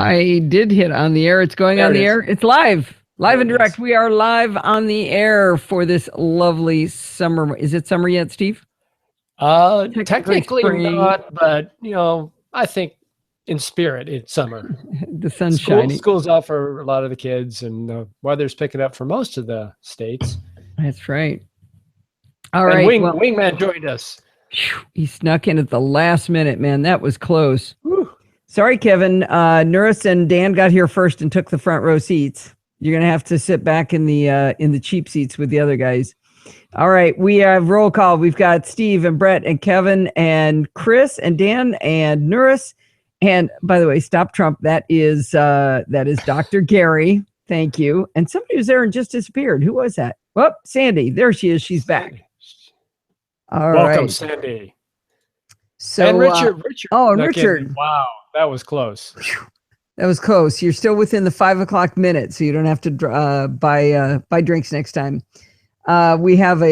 I did hit on the air. It's going There on it the is. air. It's live. Live There and it direct. is. We are live on the air for this lovely summer. Is it summer yet, Steve? Technically spring. not, but I think in spirit it's summer. The sun's shining. School's out for a lot of the kids, and the weather's picking up for most of the states. That's right. All And right. Wingman joined us. He snuck in at the last minute, man. That was close. Whew. Sorry, Kevin. Nuris and Dan got here first and took the front row seats. You're gonna have to sit back in the cheap seats with the other guys. All right, we have roll call. We've got Steve and Brett and Kevin and Chris and Dan and Nuris. And by the way, stop Trump. That is Dr. Gary. Thank you. And somebody was there and just disappeared. Who was that? Well, Sandy. There she is. She's back. All Welcome, right. Sandy. So and Richard. Richard. Wow, that was close. That was close. You're still within the 5 o'clock minute, so you don't have to buy drinks next time. We have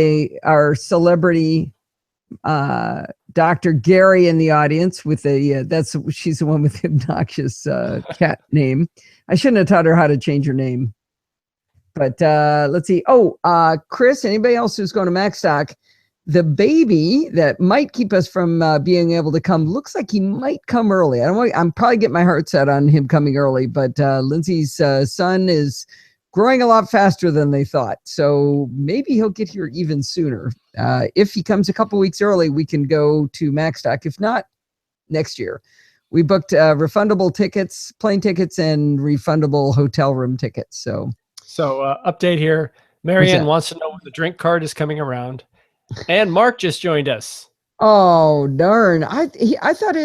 our celebrity Dr. Gary in the audience with she's the one with the obnoxious cat name. I shouldn't have taught her how to change her name. But let's see. Chris, anybody else who's going to Macstock, the baby that might keep us from being able to come looks like he might come early. I'm probably getting my heart set on him coming early, but Lindsay's son is growing a lot faster than they thought. So maybe he'll get here even sooner. If he comes a couple weeks early, we can go to Macstock. If not, next year. We booked refundable tickets, plane tickets, and refundable hotel room tickets. So update here. Marianne wants to know when the drink card is coming around. And Mark just joined us. Oh, darn. I thought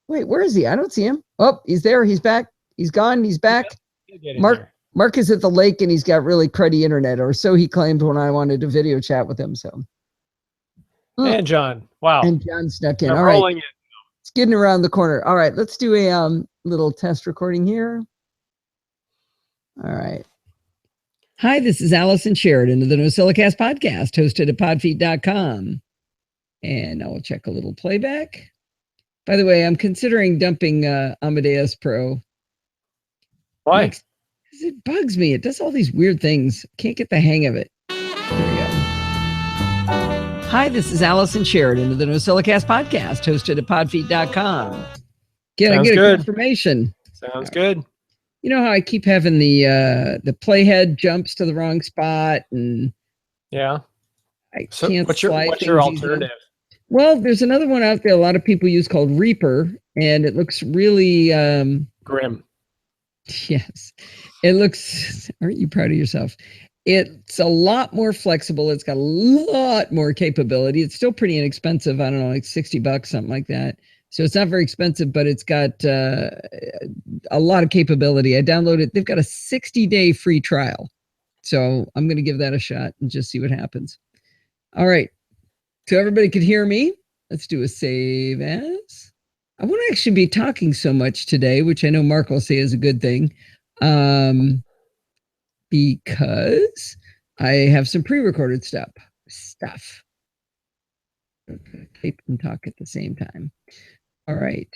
wait, where is he? I don't see him. Oh, he's there. He's back. He's gone. He's back. Mark is at the lake and he's got really cruddy internet, or so he claimed when I wanted to video chat with him. So. And John. Wow. And John snuck in. I'm all right. rolling in. It's getting around the corner. All right. Let's do a little test recording here. All right. Hi, this is Allison Sheridan of the NosillaCast podcast, hosted at podfeet.com. And I will check a little playback. By the way, I'm considering dumping Amadeus Pro. Why? Because it bugs me. It does all these weird things. Can't get the hang of it. There we go. Hi, this is Allison Sheridan of the NosillaCast podcast, hosted at podfeet.com. I get a confirmation. Sounds good. You know how I keep having the playhead jumps to the wrong spot, and yeah, I can't. What's your alternative? Well, there's another one out there a lot of people use called Reaper, and it looks really grim. Yes, it looks. Aren't you proud of yourself? It's a lot more flexible. It's got a lot more capability. It's still pretty inexpensive. I don't know, like $60, something like that. So it's not very expensive, but it's got a lot of capability. I downloaded it. They've got a 60-day free trial. So I'm going to give that a shot and just see what happens. All right. So everybody could hear me. Let's do a save as. I won't actually be talking so much today, which I know Mark will say is a good thing, because I have some pre-recorded stuff. Okay, tape and talk at the same time. All right.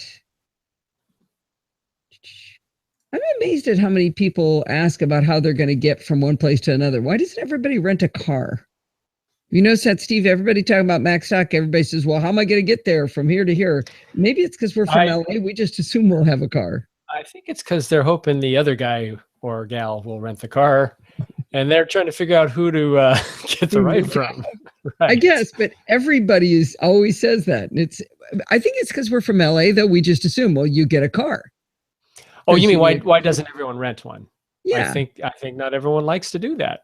I'm amazed at how many people ask about how they're going to get from one place to another. Why doesn't everybody rent a car? You notice that, Steve? Everybody talking about Macstock, everybody says, well, how am I going to get there from here to here? Maybe it's because we're from LA. We just assume we'll have a car. I think it's because they're hoping the other guy or gal will rent the car, and they're trying to figure out who to get the ride from. Right. I guess, but everybody always says that. And I think it's because we're from LA, though. We just assume, well, you get a car. Oh, you mean why doesn't everyone rent one? Yeah. I think not everyone likes to do that.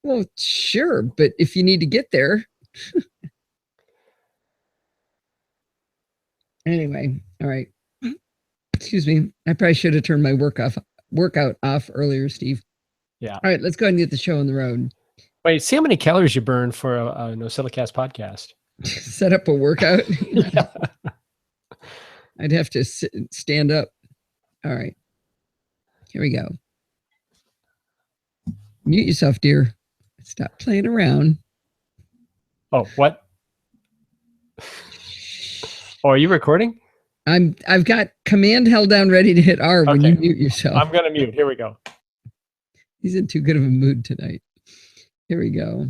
Well, sure, but if you need to get there. Anyway, all right. Excuse me. I probably should have turned my workout off earlier, Steve. Yeah. All right, let's go ahead and get the show on the road. Wait, see how many calories you burn for a NosillaCast podcast. Set up a workout? Yeah. I'd have to stand up. All right. Here we go. Mute yourself, dear. Stop playing around. Oh, what? Oh, are you recording? I've got command held down ready to hit R when you mute yourself. I'm going to mute. Here we go. He's in too good of a mood tonight. Here we go.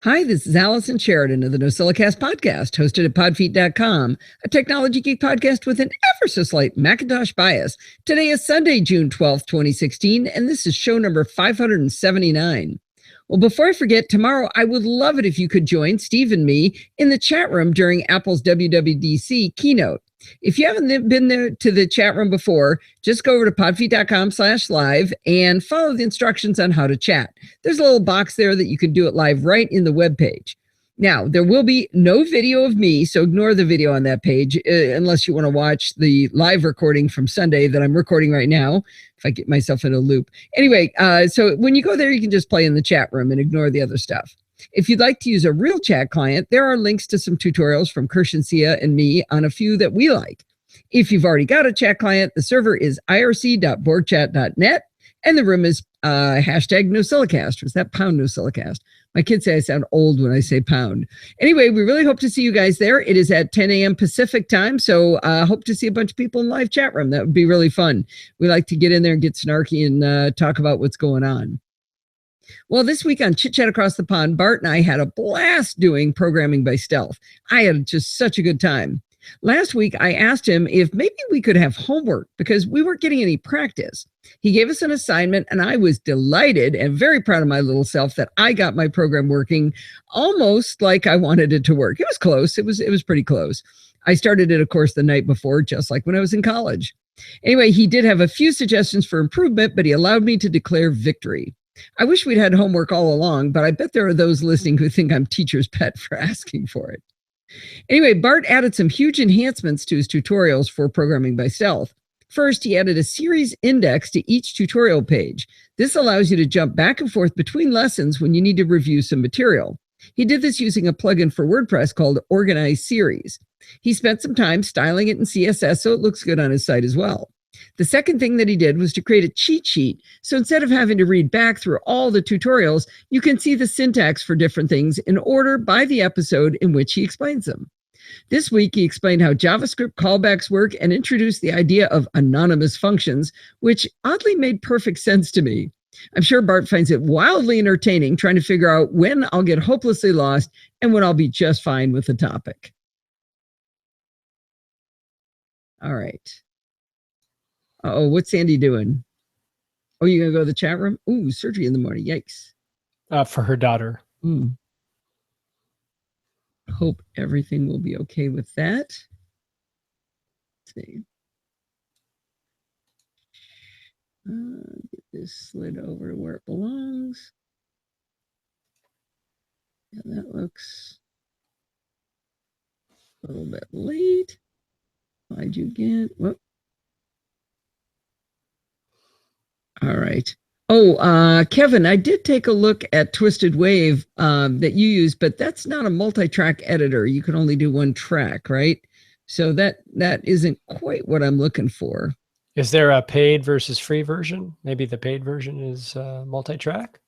Hi, this is Allison Sheridan of the NosillaCast podcast, hosted at podfeet.com, a technology geek podcast with an ever so slight Macintosh bias. Today is Sunday, June 12th, 2016, and this is show number 579. Well, before I forget, tomorrow I would love it if you could join Steve and me in the chat room during Apple's WWDC keynote. If you haven't been there to the chat room before, just go over to podfeet.com/live and follow the instructions on how to chat. There's a little box there that you can do it live right in the web page. Now, there will be no video of me, so ignore the video on that page unless you want to watch the live recording from Sunday that I'm recording right now, if I get myself in a loop. Anyway, so when you go there, you can just play in the chat room and ignore the other stuff. If you'd like to use a real chat client, there are links to some tutorials from Kirshen Sia and me on a few that we like. If you've already got a chat client, the server is irc.borgchat.net, and the room is hashtag NosillaCast. Was that pound NosillaCast? My kids say I sound old when I say pound. Anyway, we really hope to see you guys there. It is at 10 a.m. Pacific time, so hope to see a bunch of people in live chat room. That would be really fun. We like to get in there and get snarky and talk about what's going on. Well, this week on Chit Chat Across the Pond, Bart and I had a blast doing programming by stealth. I had just such a good time. Last week, I asked him if maybe we could have homework because we weren't getting any practice. He gave us an assignment, and I was delighted and very proud of my little self that I got my program working almost like I wanted it to work. It was close. It was pretty close. I started it, of course, the night before, just like when I was in college. Anyway, he did have a few suggestions for improvement, but he allowed me to declare victory. I wish we'd had homework all along, but I bet there are those listening who think I'm teacher's pet for asking for it. Anyway, Bart added some huge enhancements to his tutorials for programming by stealth. First, he added a series index to each tutorial page. This allows you to jump back and forth between lessons when you need to review some material. He did this using a plugin for WordPress called Organize Series. He spent some time styling it in CSS so it looks good on his site as well. The second thing that he did was to create a cheat sheet. So instead of having to read back through all the tutorials, you can see the syntax for different things in order by the episode in which he explains them. This week, he explained how JavaScript callbacks work and introduced the idea of anonymous functions, which oddly made perfect sense to me. I'm sure Bart finds it wildly entertaining trying to figure out when I'll get hopelessly lost and when I'll be just fine with the topic. All right. Oh, what's Sandy doing? Oh, you gonna go to the chat room? Ooh, surgery in the morning. Yikes. For her daughter. Hope everything will be okay with that. Let's see. Get this slid over to where it belongs. Yeah, that looks a little bit late. Why'd you get? Whoop. All right. Oh, Kevin, I did take a look at Twisted Wave that you use, but that's not a multi-track editor. You can only do one track, right? So that isn't quite what I'm looking for. Is there a paid versus free version? Maybe the paid version is multi-track?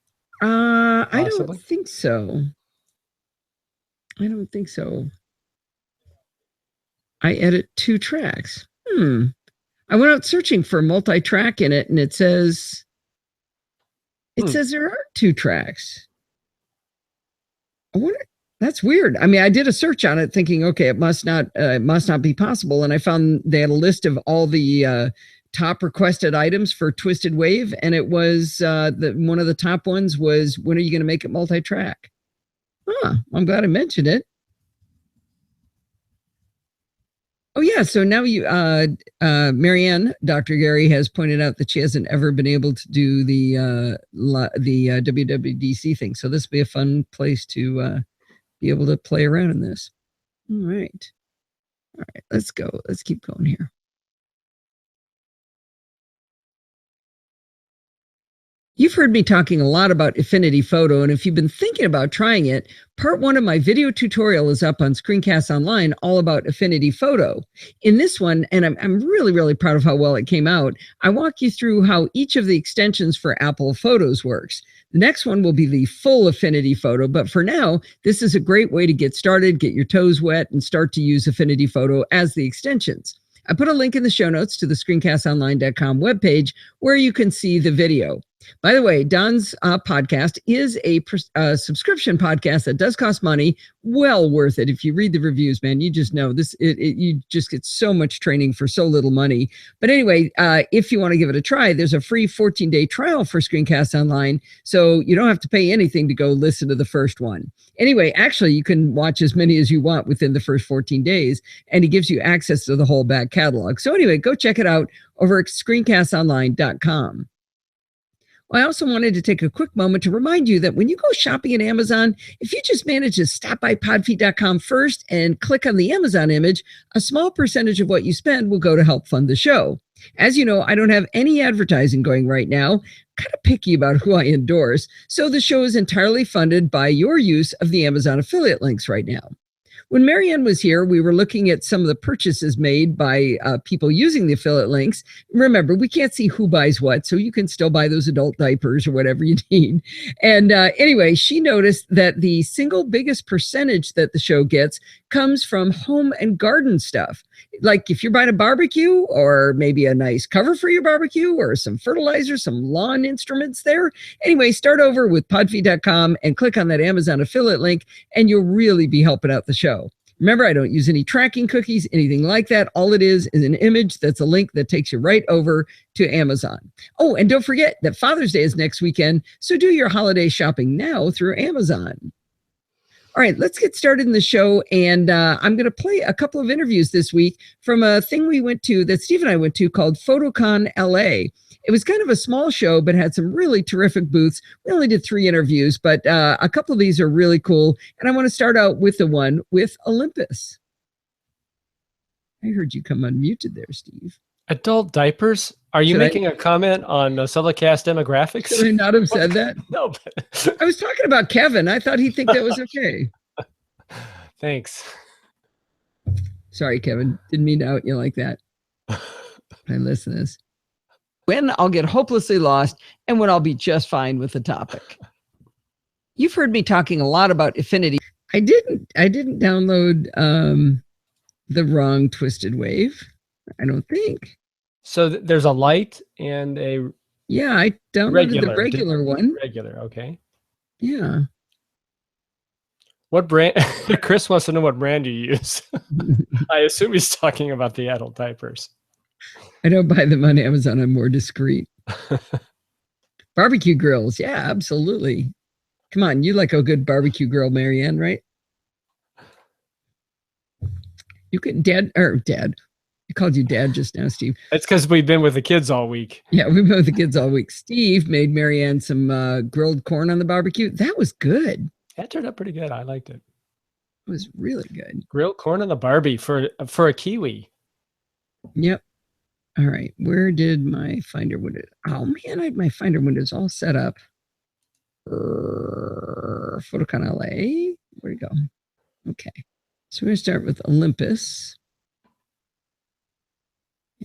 I don't think so. I don't think so. I edit 2 tracks. I went out searching for multi-track in it, and it says there are 2 tracks. I wonder. That's weird. I mean, I did a search on it thinking, okay, it must not be possible. And I found they had a list of all the top requested items for Twisted Wave. And it was one of the top ones was, when are you going to make it multi-track? I'm glad I mentioned it. Oh, yeah. So now Marianne, Dr. Gary, has pointed out that she hasn't ever been able to do the WWDC thing. So this will be a fun place to be able to play around in this. All right. Let's go. Let's keep going here. You've heard me talking a lot about Affinity Photo, and if you've been thinking about trying it, part 1 of my video tutorial is up on Screencast Online all about Affinity Photo. In this one, and I'm really, really proud of how well it came out, I walk you through how each of the extensions for Apple Photos works. The next one will be the full Affinity Photo, but for now, this is a great way to get started, get your toes wet, and start to use Affinity Photo as the extensions. I put a link in the show notes to the screencastonline.com webpage where you can see the video. By the way, Don's podcast is a subscription podcast that does cost money. Well worth it. If you read the reviews, man, you just know this. You just get so much training for so little money. But anyway, if you want to give it a try, there's a free 14-day trial for Screencast Online, so you don't have to pay anything to go listen to the first one. Anyway, actually, you can watch as many as you want within the first 14 days, and it gives you access to the whole back catalog. So anyway, go check it out over at screencastonline.com. Well, I also wanted to take a quick moment to remind you that when you go shopping at Amazon, if you just manage to stop by podfeet.com first and click on the Amazon image, a small percentage of what you spend will go to help fund the show. As you know, I don't have any advertising going right now. Kind of picky about who I endorse, so the show is entirely funded by your use of the Amazon affiliate links right now. When Marianne was here, we were looking at some of the purchases made by people using the affiliate links. Remember, we can't see who buys what, so you can still buy those adult diapers or whatever you need. And anyway, she noticed that the single biggest percentage that the show gets comes from home and garden stuff. Like if you're buying a barbecue or maybe a nice cover for your barbecue or some fertilizer, some lawn instruments there. Anyway, start over with podfeet.com and click on that Amazon affiliate link and you'll really be helping out the show. Remember, I don't use any tracking cookies, anything like that. All it is an image that's a link that takes you right over to Amazon. Oh, and don't forget that Father's Day is next weekend, so do your holiday shopping now through Amazon. All right, let's get started in the show. And I'm going to play a couple of interviews this week from a thing we went to that Steve and I went to called PhotoCon LA. It was kind of a small show, but had some really terrific booths. We only did 3 interviews, but a couple of these are really cool. And I want to start out with the one with Olympus. I heard you come unmuted there, Steve. Adult diapers? Are you making a comment on NosillaCast demographics? Should I not have said that? No. I was talking about Kevin. I thought he'd think that was okay. Thanks. Sorry, Kevin. Didn't mean to out you like that. I listen to this. When I'll get hopelessly lost and when I'll be just fine with the topic. You've heard me talking a lot about Affinity. I didn't download the wrong Twisted Wave. I don't think. So there's a light and a I downloaded the regular one. Regular, okay. Yeah. What brand? Chris wants to know what brand you use. I assume he's talking about the adult diapers. I don't buy them on Amazon. I'm more discreet. Barbecue grills. Yeah, absolutely. Come on. You like a good barbecue grill, Marianne, right? You can, Dad. I called you Dad just now, Steve. It's because we've been with the kids all week. Yeah, we've been with the kids all week. Steve made Marianne some grilled corn on the barbecue. That was good. That turned out pretty good. I liked it. It was really good. Grilled corn on the Barbie for a Kiwi. Yep. All right. Where did my Finder window? Oh man, I had my Finder windows all set up. PhotoCon LA. Where'd it go? Okay. So we're going to start with Olympus.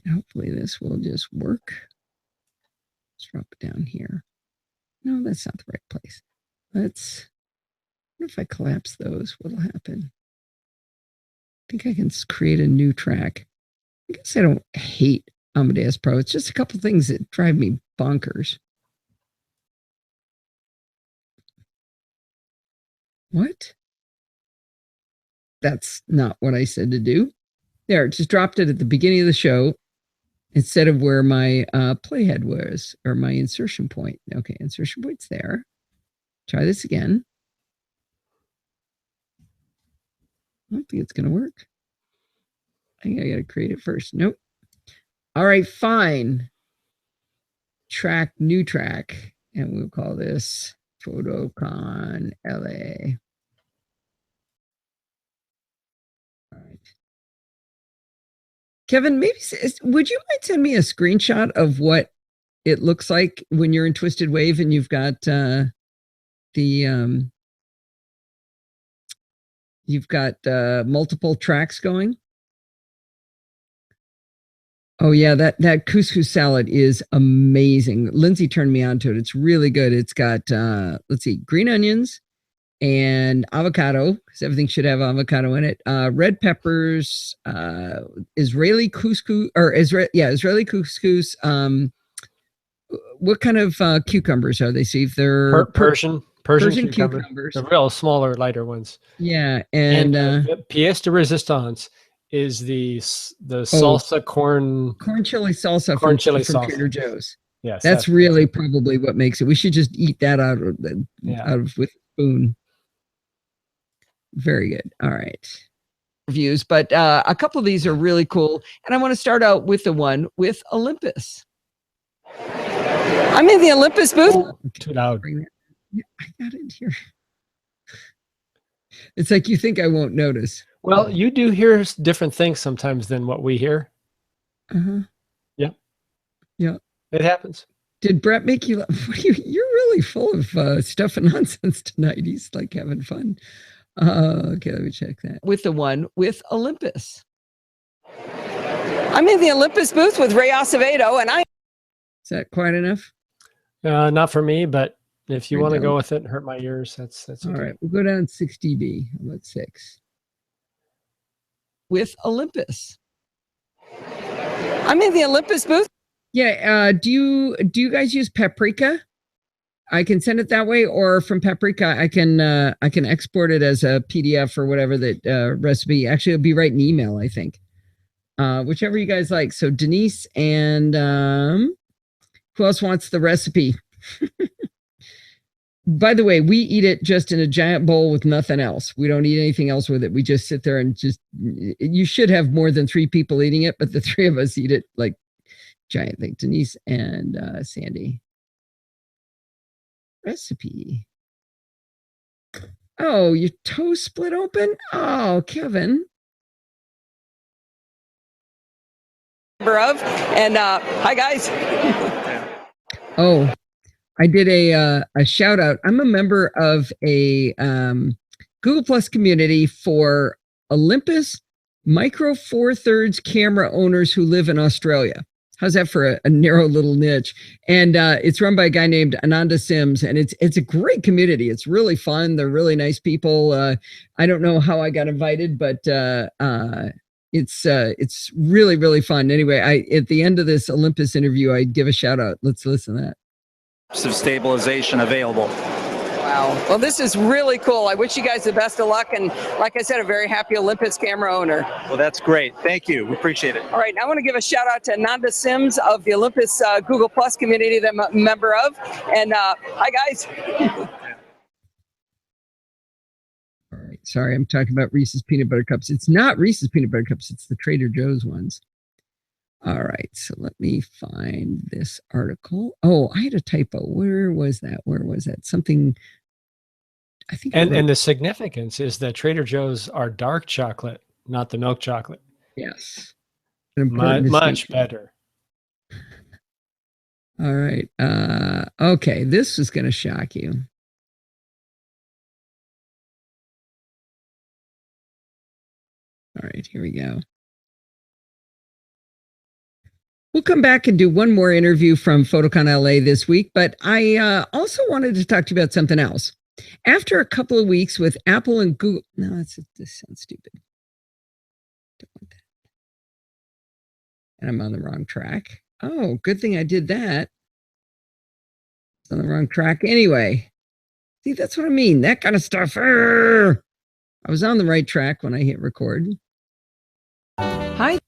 And hopefully this will just work. Let's drop it down here. No, that's not the right place. Let's, what if I collapse those? What'll happen? I think I can create a new track. I guess I don't hate Amadeus Pro. It's just a couple things that drive me bonkers. What? That's not what I said to do. There, it just dropped it at the beginning of the show instead of where my playhead was, or my insertion point. Okay, insertion point's there. Try this again. I don't think it's going to work. I think I got to create it first. Nope. All right, fine. Track, new track. And we'll call this PhotoCon LA. All right. Kevin, maybe would you mind send me a screenshot of what it looks like when you're in Twisted Wave and you've got multiple tracks going. Oh yeah, that couscous salad is amazing. Lindsay turned me on to it. It's really good. It's got let's see, green onions and avocado, because everything should have avocado in it. Red peppers, Israeli couscous, or Israeli couscous. What kind of cucumbers are they, Steve? They're Persian cucumbers. The real smaller, lighter ones. Yeah, and pièce de résistance is the salsa corn chili salsa from salsa. Trader Joe's. Yes, that's really probably what makes it. We should just eat that out of with a spoon. Very good. All right. Reviews, but a couple of these are really cool, and I want to start out with the one with Olympus. I'm in the Olympus booth. Oh, too loud. Yeah, I got it here. It's like you think I won't notice. Well, you do hear different things sometimes than what we hear. Yeah. Yeah. It happens. Did Brett make you laugh? You're really full of stuff and nonsense tonight. He's like having fun. Okay, let me check that. With the one with Olympus. I'm in the Olympus booth with Ray Acevedo, and Is that quite enough? Not for me, but if you want to go with it and hurt my ears, that's okay. All right, we'll go down 6 dB. How about 6? With Olympus. I'm in the Olympus booth. Yeah, do you guys use Paprika? I can send it that way, or from Paprika, I can export it as a PDF or whatever that recipe. Actually, it'll be right in email, I think. Whichever you guys like. So Denise and who else wants the recipe? By the way, we eat it just in a giant bowl with nothing else. We don't eat anything else with it. We just sit there and you should have more than 3 people eating it, but the 3 of us eat it like giant thing. Denise and Sandy. Recipe. Oh, your toe split open? Oh, Kevin. And hi guys. Oh, I did a shout out. I'm a member of a Google Plus community for Olympus Micro Four Thirds camera owners who live in Australia. How's that for a narrow little niche? And it's run by a guy named Ananda Sims, and it's a great community. It's really fun. They're really nice people. I don't know how I got invited, but it's really, really fun. Anyway, at the end of this Olympus interview, I give a shout out. Let's listen to that. Of stabilization available. Wow. Well, this is really cool. I wish you guys the best of luck. And like I said, a very happy Olympus camera owner. Well, that's great. Thank you. We appreciate it. All right. I want to give a shout out to Ananda Sims of the Olympus Google Plus community that I'm a member of. And hi, guys. All right. Sorry, I'm talking about Reese's Peanut Butter Cups. It's not Reese's Peanut Butter Cups. It's the Trader Joe's ones. All right, so let me find this article. Oh, I had a typo. Where was that? Something, I think. And the significance is that Trader Joe's are dark chocolate, not the milk chocolate. Yes. Much better. All right. Okay, this is going to shock you. All right, here we go. We'll come back and do one more interview from PhotoCon LA this week, but I also wanted to talk to you about something else. After a couple of weeks with Apple and Google, this sounds stupid. Don't want that. And I'm on the wrong track. Oh, good thing I did that. It's on the wrong track anyway. See, that's what I mean. That kind of stuff. I was on the right track when I hit record. Hi.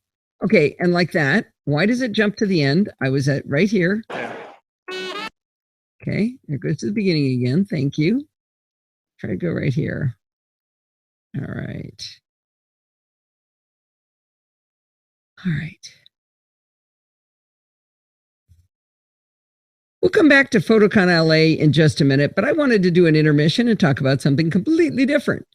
Okay, and like that. Why does it jump to the end? I was at right here. Okay, there goes to the beginning again. Thank you. Try to go right here. All right. All right. We'll come back to PhotoCon LA in just a minute, but I wanted to do an intermission and talk about something completely different.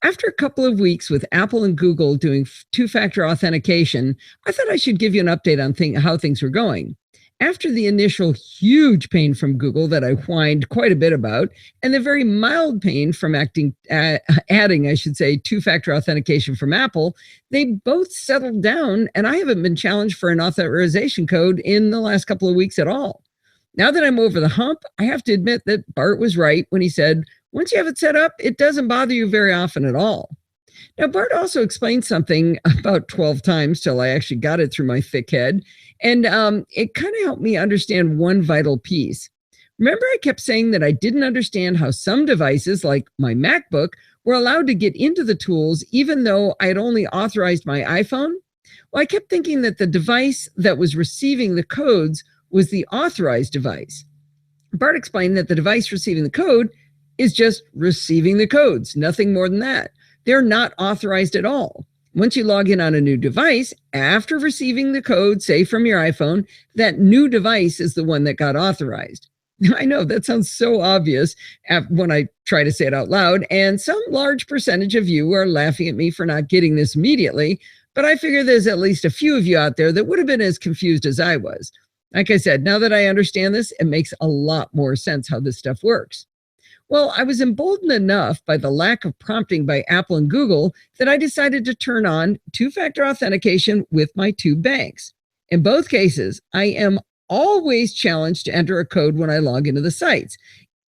After a couple of weeks with Apple and Google doing 2-factor authentication, I thought I should give you an update on how things were going. After the initial huge pain from Google that I whined quite a bit about, and the very mild pain from adding, I should say, two-factor authentication from Apple, they both settled down, and I haven't been challenged for an authorization code in the last couple of weeks at all. Now that I'm over the hump, I have to admit that Bart was right when he said, once you have it set up, it doesn't bother you very often at all. Now, Bart also explained something about 12 times till I actually got it through my thick head. And it kind of helped me understand one vital piece. Remember, I kept saying that I didn't understand how some devices, like my MacBook, were allowed to get into the tools, even though I had only authorized my iPhone? Well, I kept thinking that the device that was receiving the codes was the authorized device. Bart explained that the device receiving the code is just receiving the codes, nothing more than that. They're not authorized at all. Once you log in on a new device, after receiving the code, say from your iPhone, that new device is the one that got authorized. I know that sounds so obvious when I try to say it out loud, and some large percentage of you are laughing at me for not getting this immediately, but I figure there's at least a few of you out there that would have been as confused as I was. Like I said, now that I understand this, it makes a lot more sense how this stuff works. Well, I was emboldened enough by the lack of prompting by Apple and Google that I decided to turn on two-factor authentication with my two banks. In both cases, I am always challenged to enter a code when I log into the sites,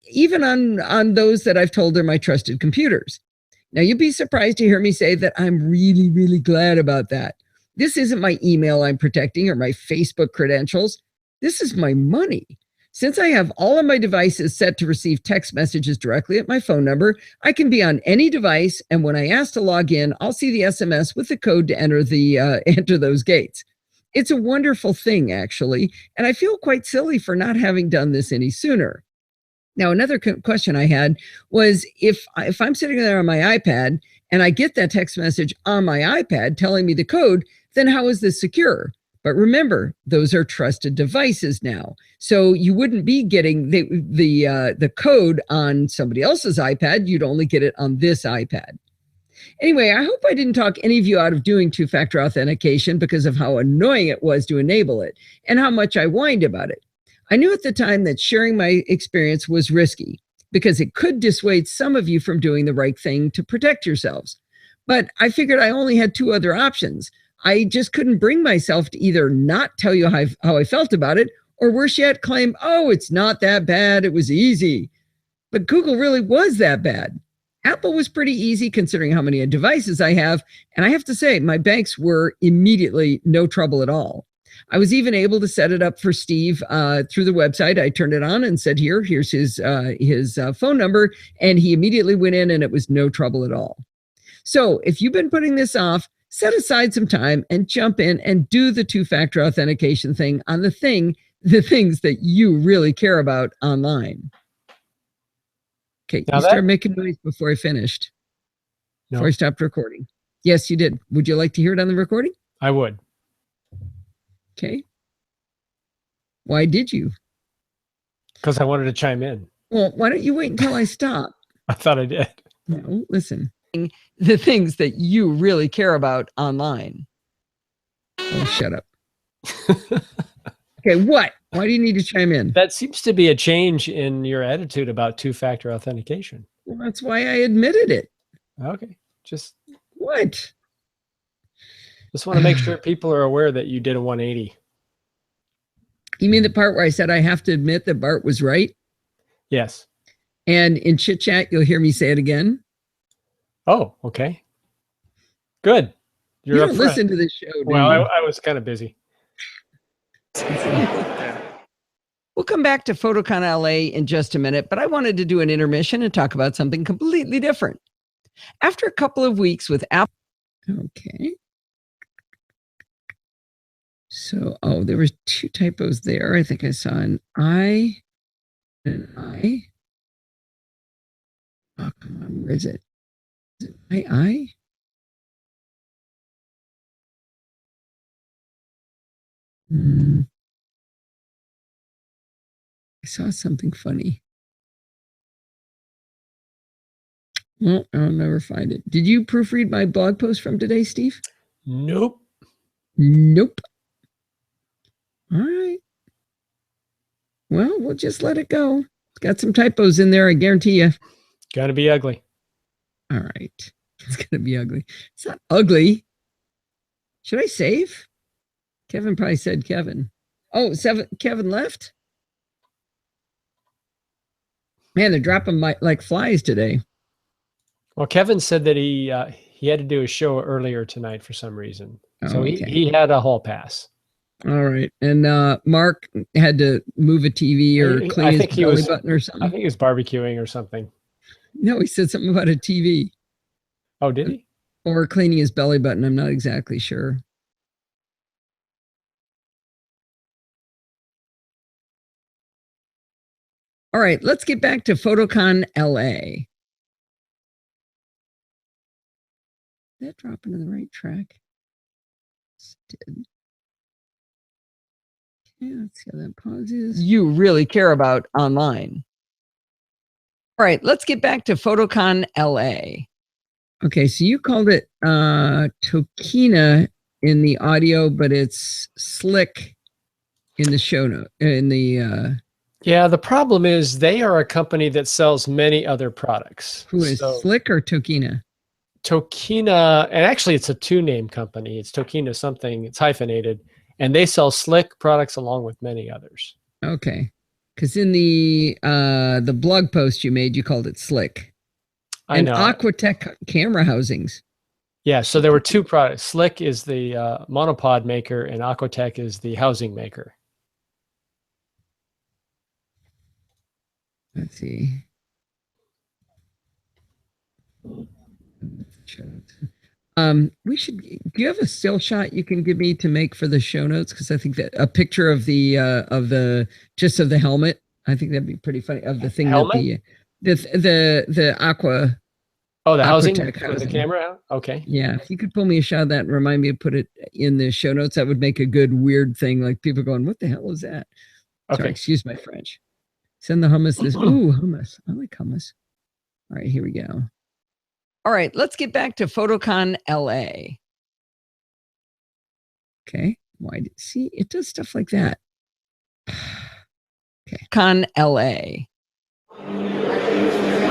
even on those that I've told are my trusted computers. Now, you'd be surprised to hear me say that I'm really, really glad about that. This isn't my email I'm protecting or my Facebook credentials. This is my money. Since I have all of my devices set to receive text messages directly at my phone number, I can be on any device, and when I ask to log in, I'll see the SMS with the code to enter those gates. It's a wonderful thing, actually, and I feel quite silly for not having done this any sooner. Now, another question I had was if I'm sitting there on my iPad and I get that text message on my iPad telling me the code, then how is this secure? But remember, those are trusted devices now. So you wouldn't be getting the code on somebody else's iPad. You'd only get it on this iPad. Anyway, I hope I didn't talk any of you out of doing two-factor authentication because of how annoying it was to enable it and how much I whined about it. I knew at the time that sharing my experience was risky because it could dissuade some of you from doing the right thing to protect yourselves. But I figured I only had two other options. I just couldn't bring myself to either not tell you how I felt about it, or worse yet, claim, oh, it's not that bad, it was easy. But Google really was that bad. Apple was pretty easy considering how many devices I have, and I have to say, my banks were immediately no trouble at all. I was even able to set it up for Steve through the website. I turned it on and said, here's his phone number, and he immediately went in and it was no trouble at all. So if you've been putting this off, set aside some time and jump in and do the two-factor authentication thing on the things that you really care about online. Okay, you started making noise before I finished. No. Before I stopped recording. Yes, you did. Would you like to hear it on the recording? I would. Okay. Why did you? Because I wanted to chime in. Well, why don't you wait until I stop? I thought I did. No, listen. The things that you really care about online. Oh, shut up. Okay, what? Why do you need to chime in? That seems to be a change in your attitude about two-factor authentication. Well, that's why I admitted it. Okay, just what? Just want to make sure people are aware that you did a 180. You mean the part where I said I have to admit that Bart was right? Yes. And in chit chat, you'll hear me say it again. Oh, okay. Good. You don't listen to this show, do well, you? I was kind of busy. We'll come back to PhotoCon LA in just a minute, but I wanted to do an intermission and talk about something completely different. After a couple of weeks with Apple. Okay. So, there was two typos there. I think I saw an I and an I. Oh, come on. Where is it? Is it I? I saw something funny. Well, I'll never find it. Did you proofread my blog post from today, Steve? Nope. Nope. All right. Well, we'll just let it go. It's got some typos in there, I guarantee you. Gonna be ugly. All right. It's going to be ugly. It's not ugly. Should I save? Kevin probably said Kevin. Oh, Kevin left? Man, they're dropping like flies today. Well, Kevin said that he had to do a show earlier tonight for some reason. So okay. he had a hall pass. All right. And Mark had to move a TV or clean his belly button or something. I think he was barbecuing or something. No, he said something about a TV. Oh, did he? Or cleaning his belly button. I'm not exactly sure. All right, let's get back to PhotoCon LA. Did that drop into the right track? It did. Yeah, let's see how that pauses. You really care about online. All right, let's get back to PhotoCon LA. Okay, so you called it Tokina in the audio, but it's Slick in the show note. Yeah, the problem is they are a company that sells many other products. Who is Slick or Tokina? Tokina, and actually it's a two-name company. It's Tokina something. It's hyphenated, and they sell Slick products along with many others. Okay, because in the blog post you made, you called it Slick. I know. Aquatech camera housings. Yeah, so there were two products. Slick is the monopod maker, and Aquatech is the housing maker. Let's see. We should. Do you have a still shot you can give me to make for the show notes? Because I think that a picture of the helmet. I think that'd be pretty funny. Of the thing helmet? the aqua. Oh, the housing with the camera. Okay. Yeah, if you could pull me a shot of that and remind me to put it in the show notes, that would make a good weird thing. Like people going, "What the hell is that?" Okay. Sorry, excuse my French. Send the hummus this. Ooh, hummus. I like hummus. All right, here we go. All right, let's get back to PhotoCon LA. Okay, see, it does stuff like that. Okay, Con LA.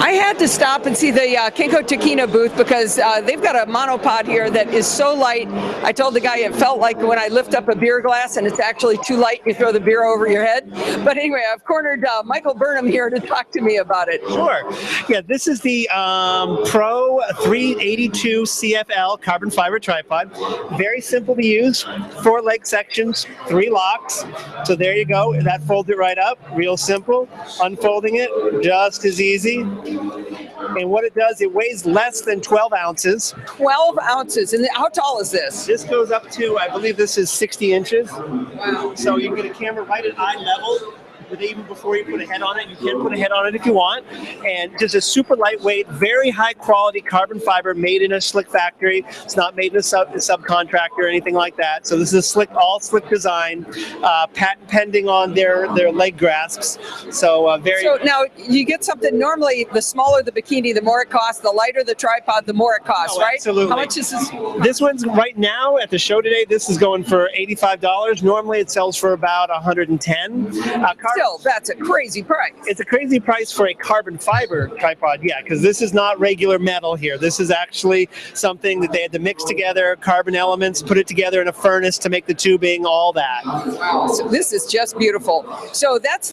I had to stop and see the Kinko Tokina booth because they've got a monopod here that is so light. I told the guy it felt like when I lift up a beer glass and it's actually too light, you throw the beer over your head. But anyway, I've cornered Michael Burnham here to talk to me about it. Sure. Yeah, this is the Pro 382 CFL carbon fiber tripod. Very simple to use. 4 leg sections, 3 locks. So there you go. That folds it right up. Real simple. Unfolding it, just as easy. And what it does, it weighs less than 12 ounces. 12 ounces. And how tall is this? This goes up to, I believe this is 60 inches. Wow. So you can get a camera right at eye level. But even before you put a head on it, you can put a head on it if you want. And just a super lightweight, very high quality carbon fiber made in a Slick factory. It's not made in a subcontractor or anything like that. So this is all Slick design, patent pending on their leg grasps. So So now you get something, normally the smaller the bikini, the more it costs. The lighter the tripod, the more it costs, right? Absolutely. How much is this? This one's right now at the show today. This is going for $85. Normally it sells for about $110. Still, that's a crazy price. It's a crazy price for a carbon fiber tripod, yeah, because this is not regular metal here. This is actually something that they had to mix together, carbon elements, put it together in a furnace to make the tubing, all that. Wow, so this is just beautiful. So that's...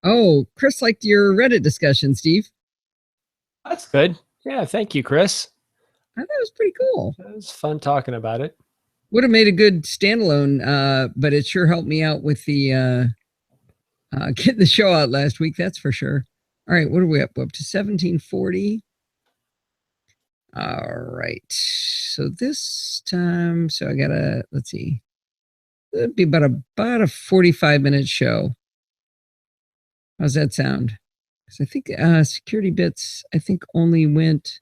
Oh, Chris liked your Reddit discussion, Steve. That's good. Yeah, thank you, Chris. I thought it was pretty cool. It was fun talking about it. Would have made a good standalone, but it sure helped me out with the getting the show out last week. That's for sure. All right, what are we up? We're up to 1740. All right. So this time, so I gotta, let's see. It'd be about a 45-minute show. How's that sound? Because I think security bits, I think only went.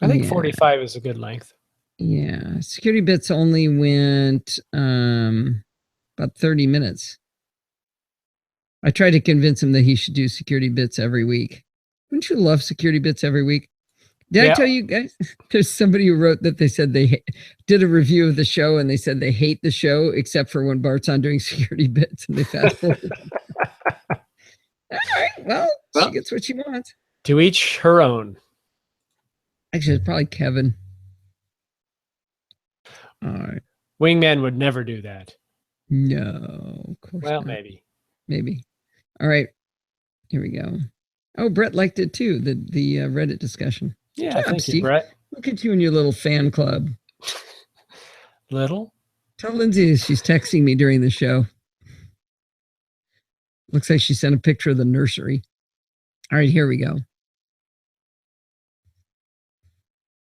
I think 45 is a good length. Yeah, security bits only went about 30 minutes. I tried to convince him that he should do security bits every week. Wouldn't you love security bits every week? Did Yeah. I tell you guys? There's somebody who wrote that they said they did a review of the show and they said they hate the show except for when Bart's on doing security bits and they fast forward. All right. Well, she gets what she wants. To each her own. Actually, it's probably Kevin. All right. Wingman would never do that. No, of course Well, not. maybe. All right. Here we go. Oh, Brett liked it too, the Reddit discussion. Yeah, Good job, thank you, Steve. Brett. Look at you and your little fan club. Little? Tell Lindsay she's texting me during the show. Looks like she sent a picture of the nursery. All right, here we go.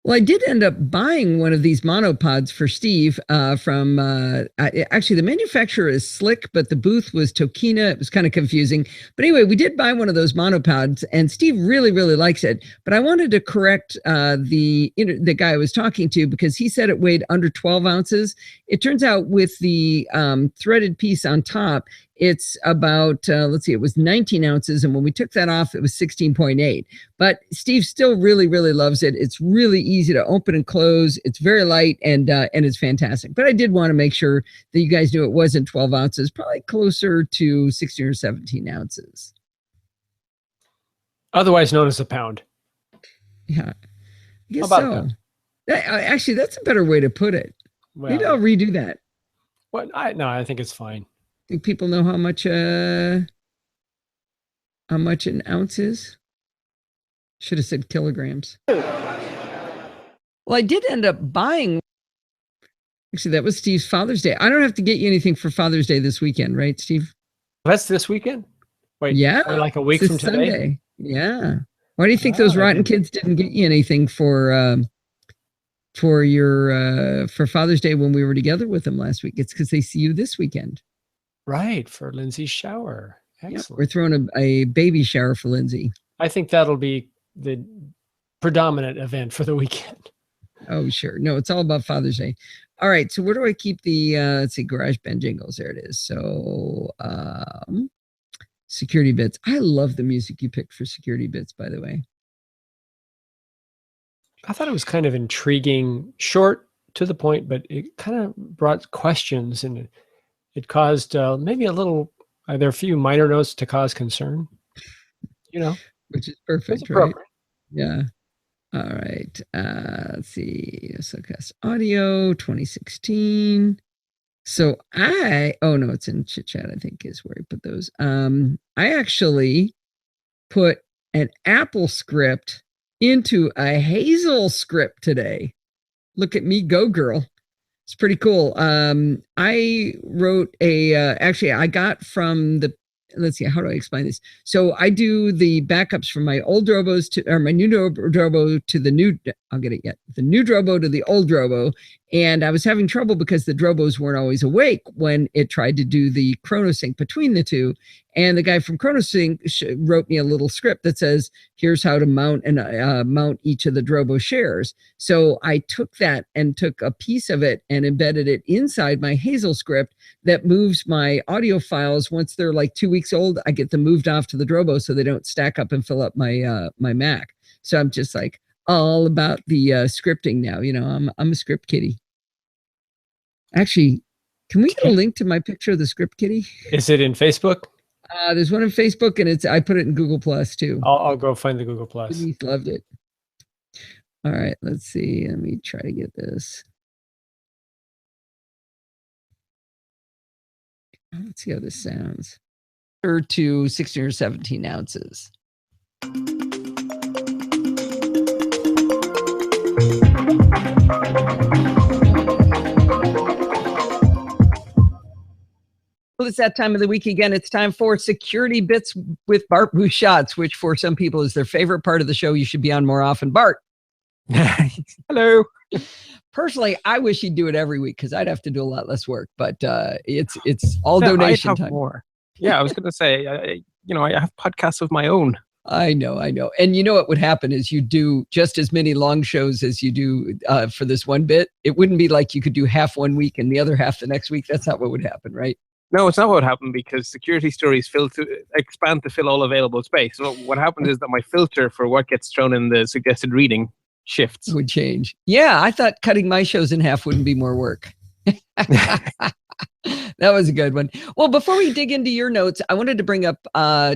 Well, I did end up buying one of these monopods for Steve from, actually, the manufacturer is Slick, but the booth was Tokina. It was kind of confusing. But anyway, we did buy one of those monopods, and Steve really, really likes it. But I wanted to correct the guy I was talking to because he said it weighed under 12 ounces. It turns out with the threaded piece on top, it's about, let's see, it was 19 ounces. And when we took that off, it was 16.8. But Steve still really, really loves it. It's really easy to open and close. It's very light and it's fantastic. But I did want to make sure that you guys knew it wasn't 12 ounces, probably closer to 16 or 17 ounces. Otherwise known as a pound. Yeah, I guess How so. about Actually, that's a better way to put it. Well, Maybe I'll redo that. What? I think it's fine. Think people know how much an ounce is? Should have said kilograms. Well, I did end up buying. Actually, that was Steve's Father's Day. I don't have to get you anything for Father's Day this weekend, right, Steve? That's this weekend? Wait, yeah, like a week it's from today? Sunday. Yeah. Why do you think those rotten kids didn't get you anything for Father's Day when we were together with them last week? It's because they see you this weekend. Right, for Lindsay's shower. Excellent. Yeah, we're throwing a baby shower for Lindsay. I think that'll be the predominant event for the weekend. Oh, sure. No, it's all about Father's Day. All right. So where do I keep the, let's see, GarageBand jingles? There it is. So security bits. I love the music you picked for security bits, by the way. I thought it was kind of intriguing, short, to the point, but it kind of brought questions and it caused maybe a little, there are a few minor notes to cause concern, which is perfect, right? Yeah. All right. Let's see. NosillaCast audio 2016. So it's in Chit Chat, I think is where I put those. I actually put an Apple script into a Hazel script today. Look at me go, girl. It's pretty cool. I wrote actually I got from the, let's see, how do I explain this? So I do the backups from my old Drobos or my new Drobo to the new, I'll get it yet, the new Drobo to the old Drobo. And I was having trouble because the Drobos weren't always awake when it tried to do the ChronoSync between the two. And the guy from ChronoSync wrote me a little script that says, here's how to mount and mount each of the Drobo shares. So I took that and took a piece of it and embedded it inside my Hazel script that moves my audio files. Once they're like 2 weeks old, I get them moved off to the Drobo so they don't stack up and fill up my my Mac. So I'm just like all about the scripting now. I'm a script kitty. Actually, can we get a link to my picture of the script kitty? Is it in Facebook? There's one in Facebook, and I put it in Google Plus too. I'll go find the Google Plus. Denise loved it. All right, let's see. Let me try to get this. Let's see how this sounds. Or to 16 or 17 ounces. Well, it's that time of the week again. It's time for Security Bits with Bart Bouchatz, which for some people is their favorite part of the show. You should be on more often. Bart. Hello. Personally, I wish he'd do it every week because I'd have to do a lot less work, but it's all donation time. More. Yeah, I was going to say, I have podcasts of my own. I know. And you know what would happen is you do just as many long shows as you do for this one bit. It wouldn't be like you could do half one week and the other half the next week. That's not what would happen, right? No, it's not what happened because security stories expand to fill all available space. So what happens is that my filter for what gets thrown in the suggested reading shifts. would change. Yeah, I thought cutting my shows in half wouldn't be more work. That was a good one. Well, before we dig into your notes, I wanted to bring up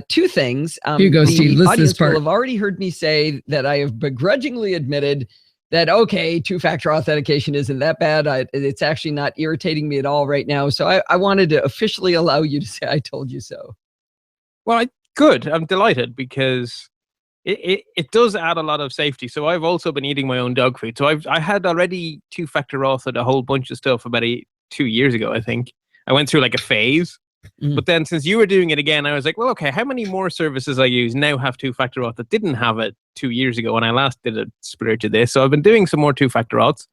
two things. Here you go, Steve. Listen to this Audience will part. have already heard me say that I have begrudgingly admitted that, okay, two-factor authentication isn't that bad. It's actually not irritating me at all right now. So I wanted to officially allow you to say I told you so. Well, good. I'm delighted because it does add a lot of safety. So I've also been eating my own dog food. So I had already two-factor authored a whole bunch of stuff about 2 years ago, I think. I went through like a phase. But then since you were doing it again, I was like, well, okay, how many more services I use now have two-factor auth that didn't have it 2 years ago when I last did a similar to this? So I've been doing some more two-factor auths.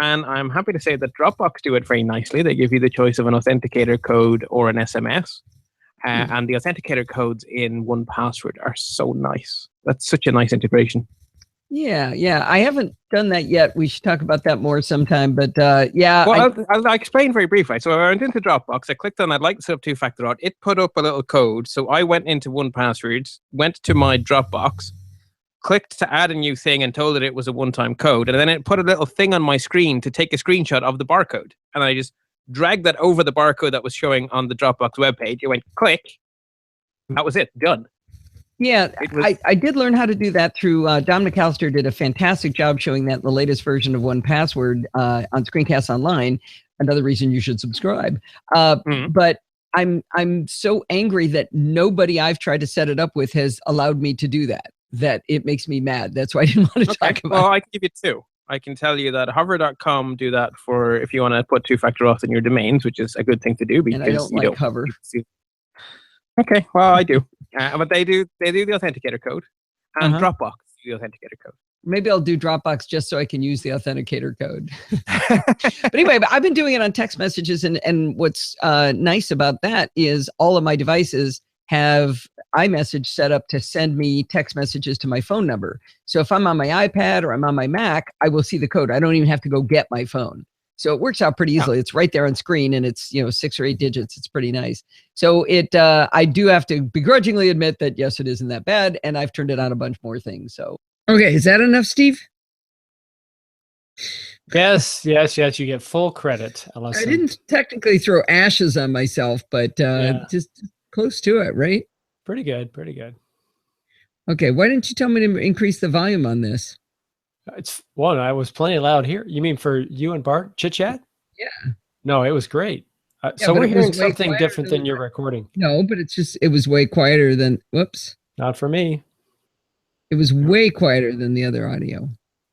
And I'm happy to say that Dropbox do it very nicely. They give you the choice of an authenticator code or an SMS. And the authenticator codes in 1Password are so nice. That's such a nice integration. Yeah. I haven't done that yet. We should talk about that more sometime. But yeah. Well, I'll explain very briefly. So I went into Dropbox. I clicked on I'd like to set up two-factor auth. It put up a little code. So I went into 1Password, went to my Dropbox, clicked to add a new thing and told it was a one-time code. And then it put a little thing on my screen to take a screenshot of the barcode. And I just dragged that over the barcode that was showing on the Dropbox webpage. It went click. That was it. Done. Yeah, I did learn how to do that through Dom McAllister did a fantastic job showing that in the latest version of 1Password on Screencast Online. Another reason you should subscribe. But I'm so angry that nobody I've tried to set it up with has allowed me to do that it makes me mad. That's why I didn't want to talk about it. Well, I can give you two. I can tell you that hover.com do that for if you want to put two-factor auth in your domains, which is a good thing to do because and I don't like Hover. Okay, well, I do. But they do the authenticator code, and Dropbox do the authenticator code. Maybe I'll do Dropbox just so I can use the authenticator code. But anyway, I've been doing it on text messages, and what's nice about that is all of my devices have iMessage set up to send me text messages to my phone number. So if I'm on my iPad or I'm on my Mac, I will see the code. I don't even have to go get my phone. So it works out pretty easily. It's right there on screen and it's 6 or 8 digits. It's pretty nice. So I do have to begrudgingly admit that yes, it isn't that bad, and I've turned it on a bunch more things. So Okay, is that enough, Steve? Yes. You get full credit. I didn't technically throw ashes on myself, but just close to it, right? Pretty good. Okay, why didn't you tell me to increase the volume on this? I was plenty loud here. You mean for you and Bart chit chat? Yeah. No, it was great. So we're hearing something different than your your recording. No, but it was way quieter than, whoops. Not for me. It was way quieter than the other audio.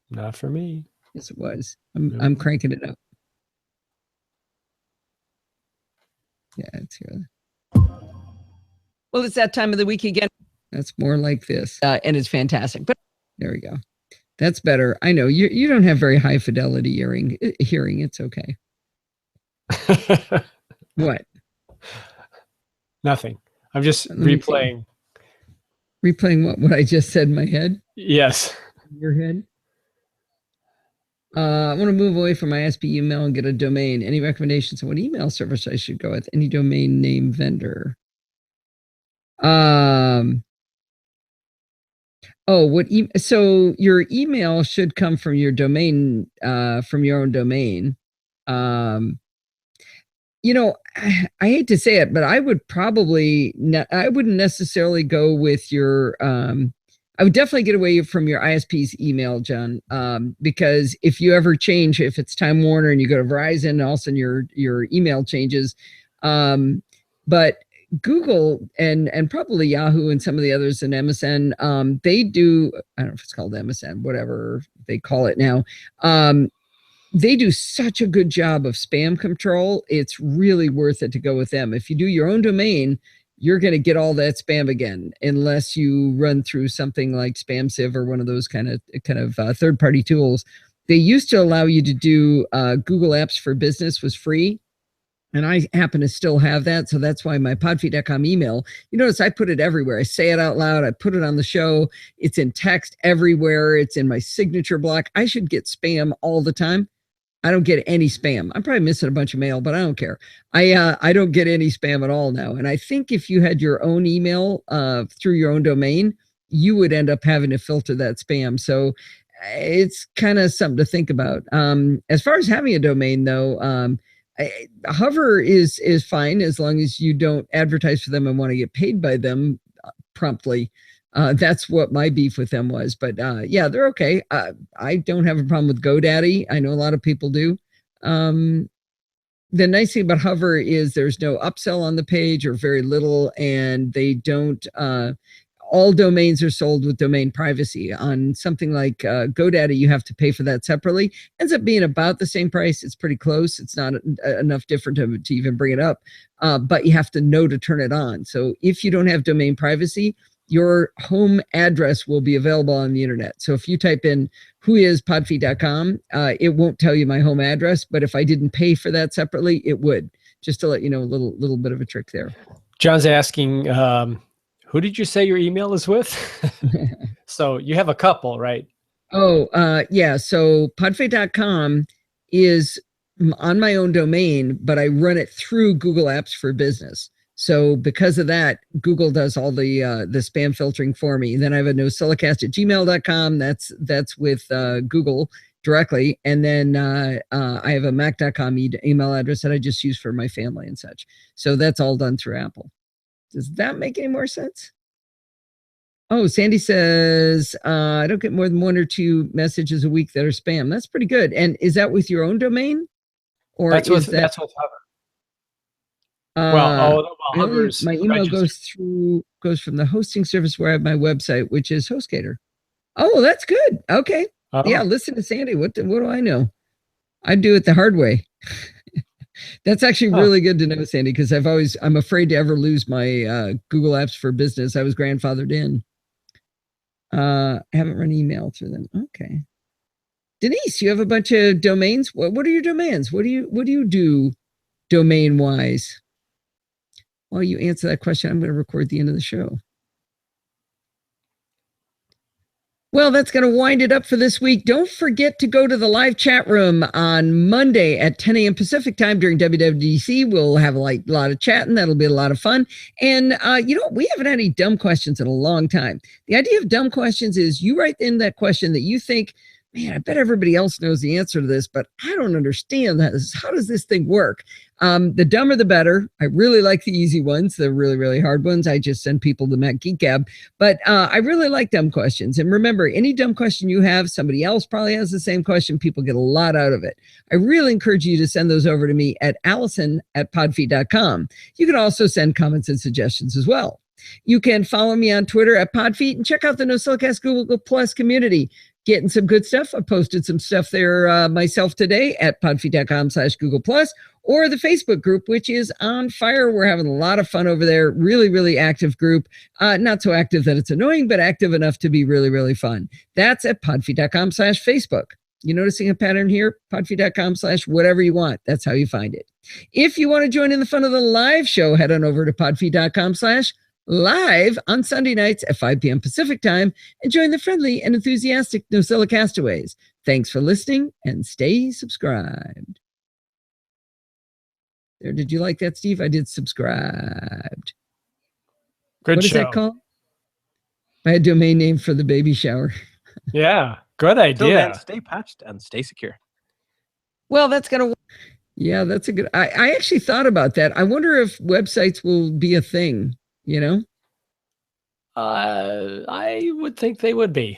Not for me. Yes, it was. I'm cranking it up. Yeah, it's here. Well, it's that time of the week again. That's more like this. And it's fantastic. But there we go. That's better. I know you don't have very high fidelity hearing. It's okay. What? Nothing. I'm just replaying. Replaying what I just said in my head? Yes. Your head? I want to move away from my ISP email and get a domain. Any recommendations on what email service I should go with? Any domain name vendor? So your email should come from your domain, from your own domain. I hate to say it, but I would probably I wouldn't necessarily go with your I would definitely get away from your ISP's email, John, because if you ever change, if it's Time Warner and you go to Verizon, and all of a sudden your email changes. But Google and probably Yahoo and some of the others in MSN, they do, I don't know if it's called MSN, whatever they call it now. They do such a good job of spam control. It's really worth it to go with them. If you do your own domain, you're going to get all that spam again, unless you run through something like SpamSieve or one of those kind of third-party tools. They used to allow you to do Google Apps for Business was free. And I happen to still have that. So that's why my podfeed.com email, you notice I put it everywhere. I say it out loud. I put it on the show. It's in text everywhere. It's in my signature block. I should get spam all the time. I don't get any spam. I'm probably missing a bunch of mail, but I don't care. I don't get any spam at all now. And I think if you had your own email through your own domain, you would end up having to filter that spam. So it's kind of something to think about. As far as having a domain, though, Hover is fine as long as you don't advertise for them and want to get paid by them promptly. That's what my beef with them was. But yeah, they're okay. I don't have a problem with GoDaddy. I know a lot of people do. The nice thing about Hover is there's no upsell on the page or very little, and they don't. All domains are sold with domain privacy. On something like GoDaddy, you have to pay for that separately. Ends up being about the same price. It's pretty close. It's not enough different to even bring it up, but you have to know to turn it on. So if you don't have domain privacy, your home address will be available on the internet. So if you type in whoispodfeed.com, it won't tell you my home address, but if I didn't pay for that separately, it would. Just to let you know, a little bit of a trick there. John's asking, who did you say your email is with? So you have a couple, right? Oh, yeah. So podfeed.com is on my own domain, but I run it through Google Apps for Business. So because of that, Google does all the spam filtering for me. Then I have a NosillaCast@gmail.com. That's with Google directly. And then I have a Mac.com email address that I just use for my family and such. So that's all done through Apple. Does that make any more sense? Oh, Sandy says, I don't get more than 1 or 2 messages a week that are spam. That's pretty good. And is that with your own domain? Or that's with Hover. My email goes from the hosting service where I have my website, which is HostGator. Oh, that's good. Okay. Oh. Yeah, listen to Sandy. What do I know? I do it the hard way. That's actually really good to know, Sandy, because I'm afraid to ever lose my Google Apps for Business. I was grandfathered in. I haven't run email through them. Okay. Denise, you have a bunch of domains. What are your domains? What do you do domain wise? While you answer that question, I'm going to record the end of the show. Well, that's going to wind it up for this week. Don't forget to go to the live chat room on Monday at 10 a.m. Pacific time during WWDC. We'll have a lot of chatting. That'll be a lot of fun. And we haven't had any dumb questions in a long time. The idea of dumb questions is you write in that question that you think, man, I bet everybody else knows the answer to this, but I don't understand this. How does this thing work? The dumber, the better. I really like the easy ones. The really, really hard ones, I just send people to Mac Geek Gab. But I really like dumb questions. And remember, any dumb question you have, somebody else probably has the same question. People get a lot out of it. I really encourage you to send those over to me at allison@podfeed.com. You can also send comments and suggestions as well. You can follow me on Twitter at Podfeet and check out the NosillaCast Google Plus community. Getting some good stuff. I posted some stuff there myself today at podfeet.com/Google Plus, or the Facebook group, which is on fire. We're having a lot of fun over there. Really, really active group. Not so active that it's annoying, but active enough to be really, really fun. That's at podfeet.com/Facebook. You noticing a pattern here? Podfeet.com/whatever you want. That's how you find it. If you want to join in the fun of the live show, head on over to podfeet.com/live on Sunday nights at 5 p.m. Pacific time and join the friendly and enthusiastic Nosilla castaways. Thanks for listening and stay subscribed. There, did you like that, Steve? I did subscribed. Good What show. is that called? I had a domain name for the baby shower. Yeah, good Till then, idea. stay patched and stay secure. Well, that's going to... Yeah, that's a good... I actually thought about that. I wonder if websites will be a thing, you know? I would think they would be.